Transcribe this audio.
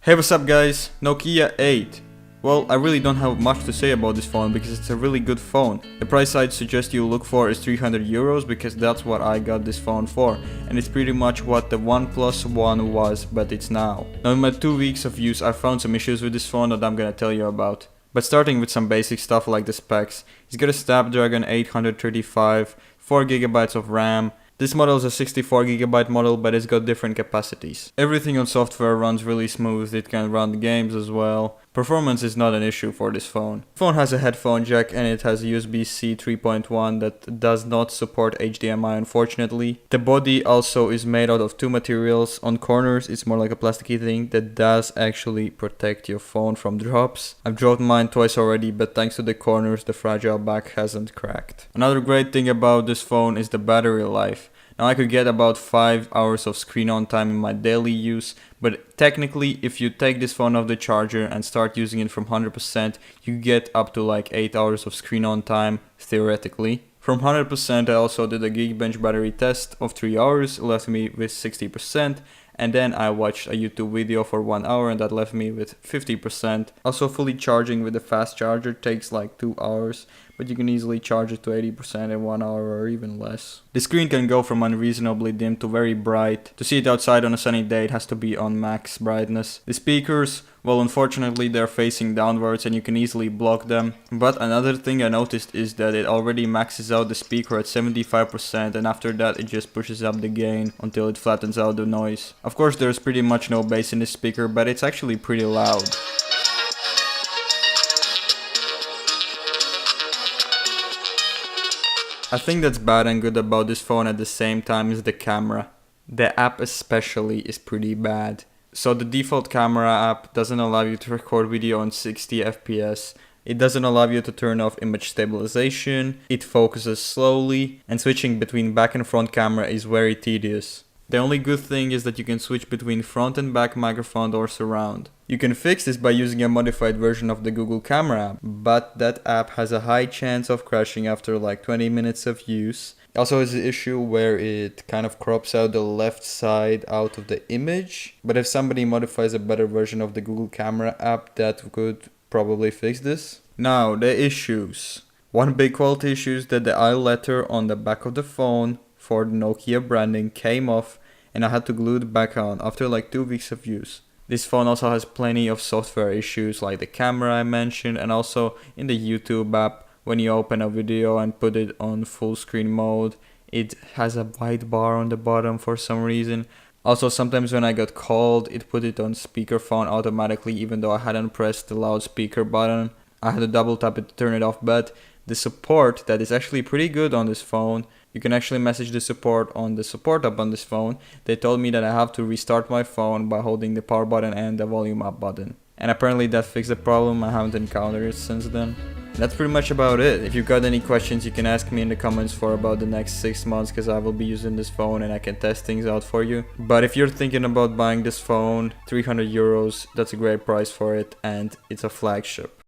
Hey, what's up guys? Nokia 8. Well, I really don't have much to say about this phone because it's a really good phone. The price I'd suggest you look for is 300 euros because that's what I got this phone for, and it's pretty much what the OnePlus One was, but it's now. Now in my 2 weeks of use I found some issues with this phone that I'm gonna tell you about. But starting with some basic stuff like the specs. It's got a Snapdragon 835, 4GB of RAM. This model is a 64GB model, but it's got different capacities. Everything on software runs really smooth, it can run games as well. Performance is not an issue for this phone. The phone has a headphone jack and it has USB-C 3.1 that does not support HDMI unfortunately. The body also is made out of two materials. On corners it's more like a plasticky thing that does actually protect your phone from drops. I've dropped mine twice already, but thanks to the corners the fragile back hasn't cracked. Another great thing about this phone is the battery life. Now I could get about 5 hours of screen on time in my daily use, but technically if you take this phone off the charger and start using it from 100%, you get up to like 8 hours of screen on time, theoretically. From 100% I also did a Geekbench battery test of 3 hours, left me with 60%, and then I watched a YouTube video for 1 hour and that left me with 50%. Also fully charging with a fast charger takes like 2 hours, but you can easily charge it to 80% in 1 hour or even less. The screen can go from unreasonably dim to very bright. To see it outside on a sunny day it has to be on max brightness. The speakers, well unfortunately they're facing downwards and you can easily block them. But another thing I noticed is that it already maxes out the speaker at 75% and after that it just pushes up the gain until it flattens out the noise. Of course there's pretty much no bass in this speaker, but it's actually pretty loud. I think that's bad and good about this phone at the same time is the camera. The app especially is pretty bad. So the default camera app doesn't allow you to record video on 60 FPS. It doesn't allow you to turn off image stabilization. It focuses slowly and switching between back and front camera is very tedious. The only good thing is that you can switch between front and back microphone or surround. You can fix this by using a modified version of the Google Camera app, but that app has a high chance of crashing after like 20 minutes of use. Also has the issue where it kind of crops out the left side out of the image, but if somebody modifies a better version of the Google Camera app that could probably fix this. Now the issues. One big quality issue is that the I letter on the back of the phone for the Nokia branding came off and I had to glue it back on after like 2 weeks of use. This phone also has plenty of software issues like the camera I mentioned, and also in the YouTube app when you open a video and put it on full screen mode it has a white bar on the bottom for some reason. Also sometimes when I got called it put it on speakerphone automatically even though I hadn't pressed the loudspeaker button. I had to double tap it to turn it off, but the support that is actually pretty good on this phone. You can actually message the support on the support app on this phone. They told me that I have to restart my phone by holding the power button and the volume up button. And apparently that fixed the problem. I haven't encountered it since then. That's pretty much about it. If you've got any questions you can ask me in the comments for about the next 6 months because I will be using this phone and I can test things out for you. But if you're thinking about buying this phone, 300 euros, that's a great price for it and it's a flagship.